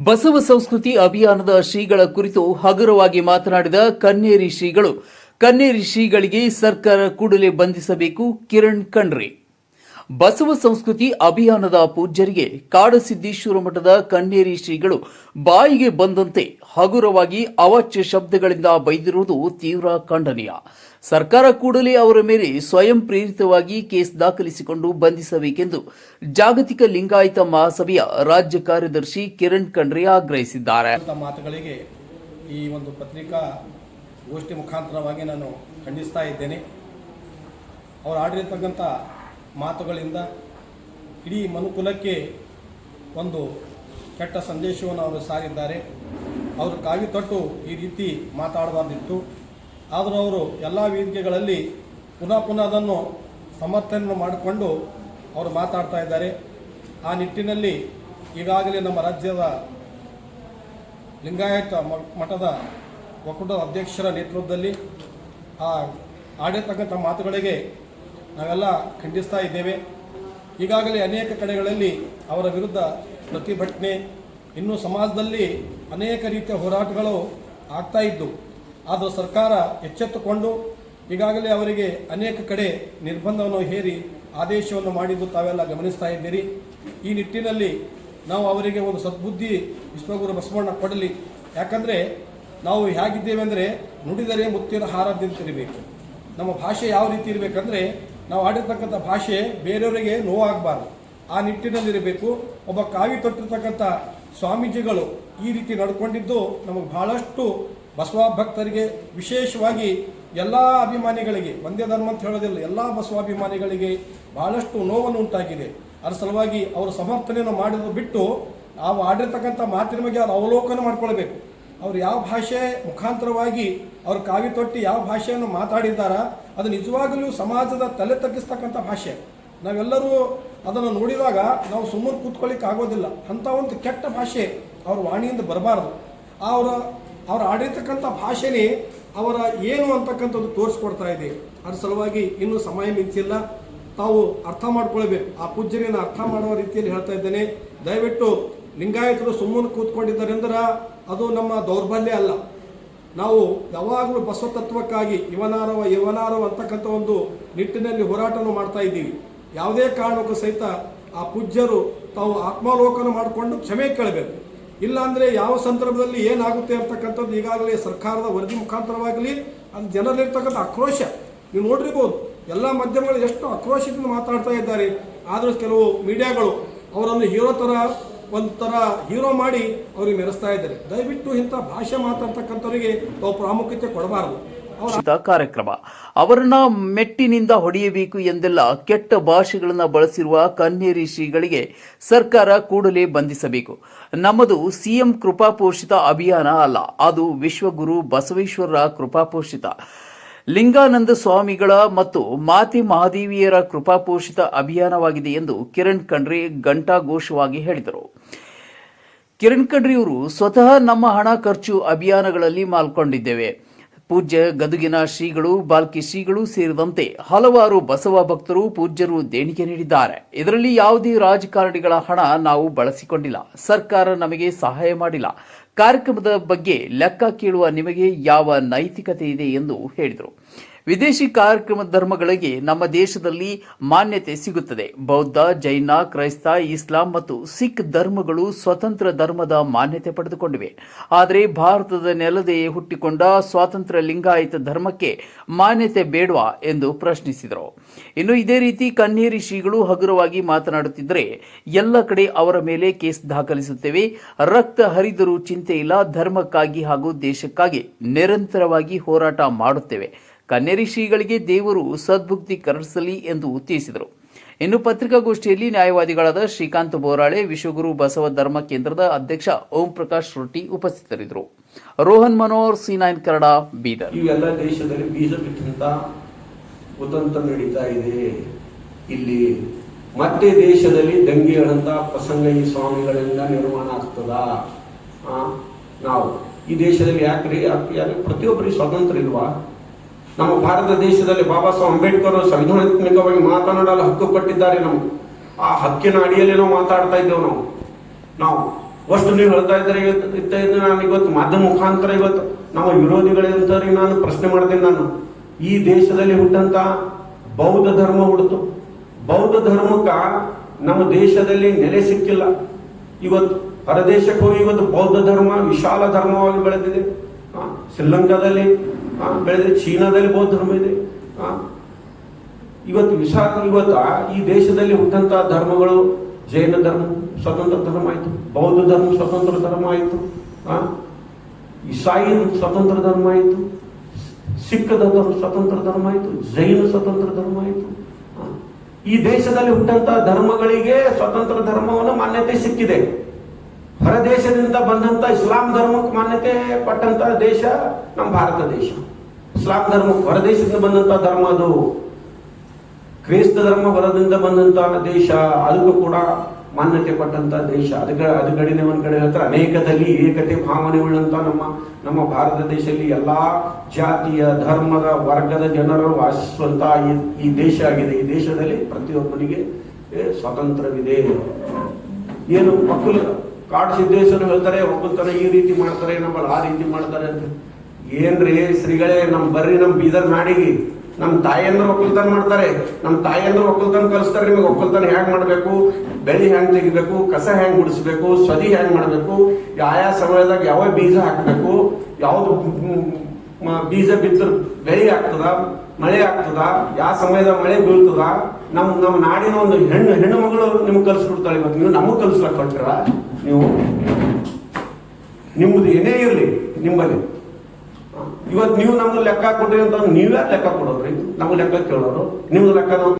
ಬಸವ ಸಂಸ್ಕೃತಿ ಅಭಿಯಾನದ ಶ್ರೀಗಳ ಕುರಿತು ಹಗುರವಾಗಿ ಮಾತನಾಡಿದ ಕನ್ನೇರಿ ಶ್ರೀಗಳು, ಕನ್ನೇರಿ ಶ್ರೀಗಳಿಗೆ ಸರ್ಕಾರ ಕೂಡಲೇ ಬಂಧಿಸಬೇಕು. ಕಿರಣ್ ಖಂಡ್ರೆ ಬಸವ ಸಂಸ್ಕೃತಿ ಅಭಿಯಾನದ ಪೂಜ್ಯರಿಗೆ ಕಾಡಸಿದ್ದೇಶ್ವರ ಮಠದ ಕನ್ನೇರಿ ಶ್ರೀಗಳು ಬಾಯಿಗೆ ಬಂದಂತೆ ಹಗುರವಾಗಿ ಅವಾಚ್ಯ ಶಬ್ದಗಳಿಂದ ಬೈದಿರುವುದು ತೀವ್ರ ಖಂಡನೀಯ. ಸರ್ಕಾರ ಕೂಡಲೇ ಅವರ ಮೇಲೆ ಸ್ವಯಂ ಪ್ರೇರಿತವಾಗಿ ಕೇಸ್ ದಾಖಲಿಸಿಕೊಂಡು ಬಂಧಿಸಬೇಕೆಂದು ಜಾಗತಿಕ ಲಿಂಗಾಯತ ಮಹಾಸಭೆಯ ರಾಜ್ಯ ಕಾರ್ಯದರ್ಶಿ ಕಿರಣ್ ಖಂಡ್ರೆ ಆಗ್ರಹಿಸಿದ್ದಾರೆ. ಮಾತುಗಳಿಗೆ ಈ ಒಂದು ಪತ್ರಿಕಾ ಗೋಷ್ಠಿ ಮುಖಾಂತರವಾಗಿ ನಾನು ಖಂಡಿಸ್ತಾ ಇದ್ದೇನೆ. ಅವರು ಆಡಿರತಕ್ಕಂಥ ಮಾತುಗಳಿಂದ ಇಡೀ ಮನುಕುಲಕ್ಕೆ ಒಂದು ಕೆಟ್ಟ ಸಂದೇಶವನ್ನು ಅವರು ಸಾರಿದ್ದಾರೆ. ಅವರು ಕಾವಿ ತೊಟ್ಟು ಈ ರೀತಿ ಮಾತಾಡಬಾರ್ದಿತ್ತು. ಆದರೂ ಅವರು ಎಲ್ಲ ವೇದಿಕೆಗಳಲ್ಲಿ ಪುನಃ ಅದನ್ನು ಸಮರ್ಥನೆ ಮಾಡಿಕೊಂಡು ಅವರು ಮಾತಾಡ್ತಾ ಇದ್ದಾರೆ. ಆ ನಿಟ್ಟಿನಲ್ಲಿ ಈಗಾಗಲೇ ನಮ್ಮ ರಾಜ್ಯದ ಲಿಂಗಾಯತ ಮಠದ ಒಕ್ಕೂಟದ ಅಧ್ಯಕ್ಷರ ನೇತೃತ್ವದಲ್ಲಿ ಆಡಿರ್ತಕ್ಕಂಥ ಮಾತುಗಳಿಗೆ ನಾವೆಲ್ಲ ಖಂಡಿಸ್ತಾ ಇದ್ದೇವೆ. ಈಗಾಗಲೇ ಅನೇಕ ಕಡೆಗಳಲ್ಲಿ ಅವರ ವಿರುದ್ಧ ಪ್ರತಿಭಟನೆ, ಇನ್ನೂ ಸಮಾಜದಲ್ಲಿ ಅನೇಕ ರೀತಿಯ ಹೋರಾಟಗಳು ಆಗ್ತಾ ಇದ್ದು, ಆದರೂ ಸರ್ಕಾರ ಎಚ್ಚೆತ್ತುಕೊಂಡು ಈಗಾಗಲೇ ಅವರಿಗೆ ಅನೇಕ ಕಡೆ ನಿರ್ಬಂಧವನ್ನು ಹೇರಿ ಆದೇಶವನ್ನು ಮಾಡಿದ್ದು ತಾವೆಲ್ಲ ಗಮನಿಸ್ತಾ ಇದ್ದೀರಿ. ಈ ನಿಟ್ಟಿನಲ್ಲಿ ನಾವು ಅವರಿಗೆ ಒಂದು ಸದ್ಬುದ್ಧಿ ವಿಶ್ವಗುರು ಬಸವಣ್ಣ ಕೊಡಲಿ. ಯಾಕಂದರೆ ನಾವು ಹೇಗಿದ್ದೇವೆ ಅಂದರೆ, ನುಡಿದರೆ ಮುತ್ತಿನ ಹಾರದಿಂತಿರಬೇಕು. ನಮ್ಮ ಭಾಷೆ ಯಾವ ರೀತಿ ಇರಬೇಕಂದ್ರೆ, ನಾವು ಆಡಿರ್ತಕ್ಕಂಥ ಭಾಷೆ ಬೇರೆಯವರಿಗೆ ನೋವಾಗಬಾರ್ದು, ಆ ನಿಟ್ಟಿನಲ್ಲಿರಬೇಕು. ಒಬ್ಬ ಕಾವಿ ತೊಟ್ಟಿರ್ತಕ್ಕಂಥ ಸ್ವಾಮೀಜಿಗಳು ಈ ರೀತಿ ನಡ್ಕೊಂಡಿದ್ದು ನಮಗೆ ಬಹಳಷ್ಟು ಬಸವ ಭಕ್ತರಿಗೆ, ವಿಶೇಷವಾಗಿ ಎಲ್ಲ ಅಭಿಮಾನಿಗಳಿಗೆ, ಒಂದೇ ಧರ್ಮ ಅಂತ ಹೇಳೋದಿಲ್ಲ, ಎಲ್ಲ ಬಸವಾಭಿಮಾನಿಗಳಿಗೆ ಬಹಳಷ್ಟು ನೋವನ್ನು ಉಂಟಾಗಿದೆ. ಅದರ ಸಲುವಾಗಿ ಅವರು ಸಮರ್ಥನೆಯನ್ನು ಮಾಡೋದು ಬಿಟ್ಟು ನಾವು ಆಡಿರ್ತಕ್ಕಂಥ ಮಾತಿನ ಬಗ್ಗೆ ಅವರು ಅವಲೋಕನ ಮಾಡ್ಕೊಳ್ಬೇಕು. ಅವರು ಯಾವ ಭಾಷೆ ಮುಖಾಂತರವಾಗಿ ಅವರು ಕಾವಿ ತೊಟ್ಟಿ ಯಾವ ಭಾಷೆಯನ್ನು ಮಾತಾಡಿದ್ದಾರ, ಅದು ನಿಜವಾಗಲೂ ಸಮಾಜದ ತಲೆ ತಗ್ಗಿಸ್ತಕ್ಕಂಥ ಭಾಷೆ. ನಾವೆಲ್ಲರೂ ಅದನ್ನು ನೋಡಿದಾಗ ನಾವು ಸುಮ್ಮನೆ ಕೂತ್ಕೊಳ್ಳಿಕ್ಕೆ ಆಗೋದಿಲ್ಲ. ಅಂಥ ಒಂದು ಕೆಟ್ಟ ಭಾಷೆ ಅವ್ರ ವಾಣಿಯಿಂದ ಬರಬಾರ್ದು. ಅವರ ಆಡಿರ್ತಕ್ಕಂಥ ಭಾಷೆನೇ ಅವರ ಏನು ಅಂತಕ್ಕಂಥದ್ದು ತೋರಿಸ್ಕೊಡ್ತಾ ಇದೆ. ಅದ್ರ ಸಲುವಾಗಿ ಇನ್ನೂ ಸಮಯ ಮಿಂಚಿಲ್ಲ, ತಾವು ಅರ್ಥ ಮಾಡ್ಕೊಳ್ಬೇಕು. ಆ ಪೂಜ್ಯರನ್ನು ಅರ್ಥ ಮಾಡುವ ರೀತಿಯಲ್ಲಿ ಹೇಳ್ತಾ ಇದ್ದೇನೆ. ದಯವಿಟ್ಟು ಲಿಂಗಾಯತರು ಸುಮ್ಮನೆ ಕೂತ್ಕೊಂಡಿದ್ದಾರೆ ಅಂದ್ರೆ ಅದು ನಮ್ಮ ದೌರ್ಬಲ್ಯ ಅಲ್ಲ. ನಾವು ಯಾವಾಗಲೂ ಬಸವ ತತ್ವಕ್ಕಾಗಿ ಇವನಾರವ ಅಂತಕ್ಕಂಥ ಒಂದು ನಿಟ್ಟಿನಲ್ಲಿ ಹೋರಾಟವನ್ನು ಮಾಡ್ತಾ ಇದ್ದೀವಿ. ಯಾವುದೇ ಕಾರಣಕ್ಕೂ ಸಹಿತ ಆ ಪೂಜ್ಯರು ತಾವು ಆತ್ಮಾವಲೋಕನ ಮಾಡಿಕೊಂಡು ಕ್ಷಮೆ ಕೇಳಬೇಕು. ಇಲ್ಲಾಂದರೆ ಯಾವ ಸಂದರ್ಭದಲ್ಲಿ ಏನಾಗುತ್ತೆ ಅಂತಕ್ಕಂಥದ್ದು ಈಗಾಗಲೇ ಸರ್ಕಾರದ ವರದಿ ಮುಖಾಂತರವಾಗಲಿ ಅದು ಜನರಲ್ಲಿರ್ತಕ್ಕಂಥ ಆಕ್ರೋಶ ನೀವು ನೋಡಿರ್ಬೋದು. ಎಲ್ಲ ಮಾಧ್ಯಮಗಳು ಎಷ್ಟು ಆಕ್ರೋಶದಿಂದ ಮಾತಾಡ್ತಾ ಇದ್ದಾರೆ. ಆದರೂ ಕೆಲವು ಮೀಡಿಯಾಗಳು ಅವರನ್ನು ಒಂಥರ ಹೀರೋ ಮಾಡಿ ಅವರಿಗೆ ಮೆರೆಸ್ತಾ ಇದ್ದಾರೆ. ದಯವಿಟ್ಟು ಇಂಥ ಭಾಷೆ ಮಾತಾಡ್ತಕ್ಕಂಥವರಿಗೆ ತಾವು ಪ್ರಾಮುಖ್ಯತೆ ಕೊಡಬಾರದು. ಕಾರ್ಯಕ್ರಮ ಅವರನ್ನ ಮೆಟ್ಟಿನಿಂದ ಹೊಡೆಯಬೇಕು ಎಂದೆಲ್ಲ ಕೆಟ್ಟ ಭಾಷೆಗಳನ್ನು ಬಳಸಿರುವ ಕನ್ನೇರಿ ಶ್ರೀಗಳಿಗೆ ಸರ್ಕಾರ ಕೂಡಲೇ ಬಂಧಿಸಬೇಕು. ನಮ್ಮದು ಸಿಎಂ ಕೃಪಾಪೋಷಿತ ಅಭಿಯಾನ ಅಲ್ಲ, ಅದು ವಿಶ್ವಗುರು ಬಸವೇಶ್ವರರ ಕೃಪಾಪೋಷಿತ, ಲಿಂಗಾನಂದ ಸ್ವಾಮಿಗಳ ಮತ್ತು ಮಾತೆ ಮಹಾದೇವಿಯರ ಕೃಪಾಪೋಷಿತ ಅಭಿಯಾನವಾಗಿದೆ ಎಂದು ಕಿರಣ್ ಖಂಡ್ರೆ ಘಂಟಾಘೋಷವಾಗಿ ಹೇಳಿದರು. ಕಿರಣ್ ಖಂಡ್ರೆಯವರು ಸ್ವತಃ ನಮ್ಮ ಹಣ ಖರ್ಚು ಅಭಿಯಾನಗಳಲ್ಲಿ ಮಾಲ್ಕೊಂಡಿದ್ದೇವೆ. ಪೂಜ್ಯ ಗದುಗಿನ ಶ್ರೀಗಳು, ಬಾಲ್ಕಿ ಶ್ರೀಗಳು ಸೇರಿದಂತೆ ಹಲವಾರು ಬಸವ ಭಕ್ತರು, ಪೂಜ್ಯರು ದೇಣಿಗೆ ನೀಡಿದ್ದಾರೆ. ಇದರಲ್ಲಿ ಯಾವುದೇ ರಾಜಕಾರಣಿಗಳ ಹಣ ನಾವು ಬಳಸಿಕೊಂಡಿಲ್ಲ. ಸರ್ಕಾರ ನಮಗೆ ಸಹಾಯ ಮಾಡಿಲ್ಲ. ಕಾರ್ಯಕ್ರಮದ ಬಗ್ಗೆ ಲೆಕ್ಕ ಕೇಳುವ ನಿಮಗೆ ಯಾವ ನೈತಿಕತೆ ಇದೆ ಎಂದು ಹೇಳಿದರು. ವಿದೇಶಿ ಕಾರ್ಯಕ್ರಮ ಧರ್ಮಗಳಿಗೆ ನಮ್ಮ ದೇಶದಲ್ಲಿ ಮಾನ್ಯತೆ ಸಿಗುತ್ತದೆ. ಬೌದ್ಧ, ಜೈನ, ಕ್ರೈಸ್ತ, ಇಸ್ಲಾಂ ಮತ್ತು ಸಿಖ್ ಧರ್ಮಗಳು ಸ್ವತಂತ್ರ ಧರ್ಮದ ಮಾನ್ಯತೆ ಪಡೆದುಕೊಂಡಿವೆ. ಆದರೆ ಭಾರತದ ನೆಲದೇ ಹುಟ್ಟಿಕೊಂಡ ಸ್ವಾತಂತ್ರ್ಯ ಲಿಂಗಾಯತ ಧರ್ಮಕ್ಕೆ ಮಾನ್ಯತೆ ಬೇಡವಾ ಎಂದು ಪ್ರಶ್ನಿಸಿದರು. ಇನ್ನು ಇದೇ ರೀತಿ ಕನ್ನೇರಿ ಶ್ರೀಗಳು ಹಗುರವಾಗಿ ಮಾತನಾಡುತ್ತಿದ್ದರೆ ಎಲ್ಲ ಕಡೆ ಅವರ ಮೇಲೆ ಕೇಸ್ ದಾಖಲಿಸುತ್ತೇವೆ. ರಕ್ತ ಹರಿದರೂ ಚಿಂತೆ ಇಲ್ಲ. ಧರ್ಮಕ್ಕಾಗಿ ಹಾಗೂ ದೇಶಕ್ಕಾಗಿ ನಿರಂತರವಾಗಿ ಹೋರಾಟ ಮಾಡುತ್ತೇವೆ. ಕನ್ನೇರಿ ಶ್ರೀಗಳಿಗೆ ದೇವರು ಸದ್ಬುದ್ಧಿ ಕರುಣಿಸಲಿ ಎಂದು ತಿಳಿಸಿದರು. ಇನ್ನು ಪತ್ರಿಕಾಗೋಷ್ಠಿಯಲ್ಲಿ ನ್ಯಾಯವಾದಿಗಳಾದ ಶ್ರೀಕಾಂತ್ ಬೋರಾಳೆ, ವಿಶ್ವಗುರು ಬಸವ ಧರ್ಮ ಕೇಂದ್ರದ ಅಧ್ಯಕ್ಷ ಓಂ ಪ್ರಕಾಶ್ ರೊಟ್ಟಿ ಉಪಸ್ಥಿತರಿದ್ದರು. ರೋಹನ್ ಮನೋಹರ್, C9 ಕನ್ನಡ, ಬೀದರ್. ಇವೆಲ್ಲ ದೇಶದಲ್ಲಿ ಬೀಜ ಬಿತ್ತಂತ ಉದಂತ ನಡೀತಾ ಇದೆ. ಇಲ್ಲಿ ಮತ್ತೆ ದೇಶದಲ್ಲಿ ದಂಗೆಗಳಂತ ಪ್ರಸಂಗ ಈ ಸ್ವಾಮಿಗಳಿಂದ ನಿರ್ಮಾಣ ಆಗ್ತದ. ನಾವು ಈ ದೇಶದಲ್ಲಿ ಯಾಕೆ ಪ್ರತಿಯೊಬ್ಬರಿಗೆ ಸ್ವಾತಂತ್ರ್ಯ ಇಲ್ವಾ? ನಮ್ಮ ಭಾರತ ದೇಶದಲ್ಲಿ ಬಾಬಾ ಸಾಹೇಬ್ ಅಂಬೇಡ್ಕರ್ ಸಂವಿಧಾನಾತ್ಮಕವಾಗಿ ಮಾತನಾಡಲು ಹಕ್ಕು ಕೊಟ್ಟಿದ್ದಾರೆ. ನಮ್ಗೆ ಆ ಹಕ್ಕಿನ ಅಡಿಯಲ್ಲಿ ನಾವು ಮಾತಾಡ್ತಾ ಇದ್ದೇವೆ. ನಾವು ಅಷ್ಟು ನೀವು ಹೇಳ್ತಾ ಇದ್ದಾರೆ. ನಾನು ಇವತ್ತು ಮಾಧ್ಯಮ ಮುಖಾಂತರ ಇವತ್ತು ನಮ್ಮ ವಿರೋಧಿಗಳಂತವ್ರಿಗೆ ನಾನು ಪ್ರಶ್ನೆ ಮಾಡ್ತೇನೆ. ನಾನು ಈ ದೇಶದಲ್ಲಿ ಹುಟ್ಟಂತ ಬೌದ್ಧ ಧರ್ಮ ಹುಡ್ತು. ಬೌದ್ಧ ಧರ್ಮಕ್ಕ ನಮ್ಮ ದೇಶದಲ್ಲಿ ನೆಲೆ ಸಿಕ್ಕಿಲ್ಲ. ಇವತ್ತು ಹೊರದೇಶಕ್ಕೆ ಹೋಗಿ ಇವತ್ತು ಬೌದ್ಧ ಧರ್ಮ ವಿಶಾಲ ಧರ್ಮವಾಗಿ ಬೆಳೆದಿದೆ. ಶ್ರೀಲಂಕಾದಲ್ಲಿ ಬೆಳೆದಿದೆ, ಚೀನಾದಲ್ಲಿ ಬೌದ್ಧ ಧರ್ಮ ಇದೆ. ಇವತ್ತು ಈ ದೇಶದಲ್ಲಿ ಹುಟ್ಟಂತ ಧರ್ಮಗಳು ಜೈನ ಧರ್ಮ ಸ್ವತಂತ್ರ ಧರ್ಮ ಆಯಿತು, ಬೌದ್ಧ ಧರ್ಮ ಸ್ವತಂತ್ರ ಧರ್ಮ ಆಯಿತು, ಇಸಾಯಿ ಸ್ವತಂತ್ರ ಧರ್ಮ ಆಯಿತು, ಸಿಖ್ ಧರ್ಮ ಸ್ವತಂತ್ರ ಧರ್ಮ ಆಯಿತು, ಜೈನ ಸ್ವತಂತ್ರ ಧರ್ಮ ಆಯಿತು. ಈ ದೇಶದಲ್ಲಿ ಹುಟ್ಟಂತ ಧರ್ಮಗಳಿಗೆ ಸ್ವತಂತ್ರ ಧರ್ಮವನ್ನು ಮಾನ್ಯತೆ ಸಿಕ್ಕಿದೆ. ಹೊರ ದೇಶದಿಂದ ಬಂದಂತ ಇಸ್ಲಾಂ ಧರ್ಮಕ್ಕೆ ಮಾನ್ಯತೆ ಪಟ್ಟಂತ ದೇಶ ನಮ್ಮ ಭಾರತ ದೇಶ. ಇಸ್ಲಾಂ ಧರ್ಮ ಹೊರ ದೇಶದಿಂದ ಬಂದಂತ ಧರ್ಮ, ಅದು ಕ್ರೈಸ್ತ ಧರ್ಮ ಹೊರದಿಂದ ಬಂದಂತ ದೇಶ, ಅದಕ್ಕೂ ಕೂಡ ಮಾನ್ಯತೆ ಪಟ್ಟಂತ ದೇಶ. ಅದು ಕಡೆನೇ ಒಂದ್ ಕಡೆ ಹೇಳ್ತಾರೆ, ಅನೇಕದಲ್ಲಿ ಏಕತೆ ಭಾವನೆ ಉಳ್ಳಂತ ನಮ್ಮ ಭಾರತ ದೇಶದಲ್ಲಿ ಎಲ್ಲಾ ಜಾತಿಯ ಧರ್ಮದ ವರ್ಗದ ಜನರು ವಾಸಿಸುವಂತ ಈ ದೇಶ ಆಗಿದೆ. ಈ ದೇಶದಲ್ಲಿ ಪ್ರತಿಯೊಬ್ಬನಿಗೆ ಸ್ವಾತಂತ್ರ್ಯವಿದೆ. ಏನು ಒಕ್ಕಲ ಕಾಡು ಸಿದ್ದೇಶ್ವರ ಹೇಳ್ತಾರೆ, ಒಕ್ಕಲ್ತನ ಈ ರೀತಿ ಮಾಡ್ತಾರೆ, ನಮ್ಮಲ್ಲಿ ಆ ರೀತಿ ಮಾಡ್ತಾರೆ ಅಂತ. ಏನ್ರಿ ಶ್ರೀಗಳೇ, ನಮ್ ಬೀದರ್ ನಾಡಿಗೆ ನಮ್ಮ ತಾಯಿಯಂದ್ರು ಒಕ್ಕಲ್ತನ ಮಾಡ್ತಾರೆ, ನಮ್ಮ ತಾಯಿಯಂದ್ರು ಒಕ್ಕಲ್ತನ ಕಲಿಸ್ತಾರೆ. ನಿಮಗೆ ಒಕ್ಕಲ್ತನ ಹ್ಯಾಂಗ್ ಮಾಡ್ಬೇಕು, ಬೆಳಿ ಹ್ಯಾಂಗ್ ತೆಗಿಬೇಕು, ಕಸ ಹ್ಯಾಂಗ್ ಗುಡಿಸ್ಬೇಕು, ಸದಿ ಹ್ಯಾಂಗ್ ಮಾಡ್ಬೇಕು, ಯಾವ ಸಮಯದಾಗ ಯಾವ ಬೀಜ ಹಾಕ್ಬೇಕು, ಯಾವ್ದು ಬೀಜ ಬಿತ್ತ ಬೆಳಿ ಆಗ್ತದ, ಮಳೆ ಆಗ್ತದ, ಯಾವ ಸಮಯದಾಗ ಮಳೆ ಬೀಳ್ತದ. ನಮ್ಮ ನಾಡಿನ ಒಂದು ಹೆಣ್ಣು ಮಗಳು ನಿಮ್ಗೆ ಕಲಿಸ್ಬಿಡ್ತಾಳೆ. ಇವತ್ತು ನೀವು ನಮಗ್ ಕಲಿಸ್ಲಕ್ ಕೊಟ್ರ, ನೀವು ನಿಮ್ದು ಏನೇ ಇರಲಿ ನಿಮ್ಮಲ್ಲಿ ಇವತ್ತು ನೀವು ನಮ್ಗೆ ಲೆಕ್ಕ ಕೊಡ್ರಿ ಅಂತ ನೀವ್ಯಾರು ಲೆಕ್ಕ ಕೊಡೋದ್ರಿ? ನಮ್ಗೆ ಲೆಕ್ಕ ಕೇಳೋರು, ನಿಮ್ದು ಲೆಕ್ಕ ನಾವು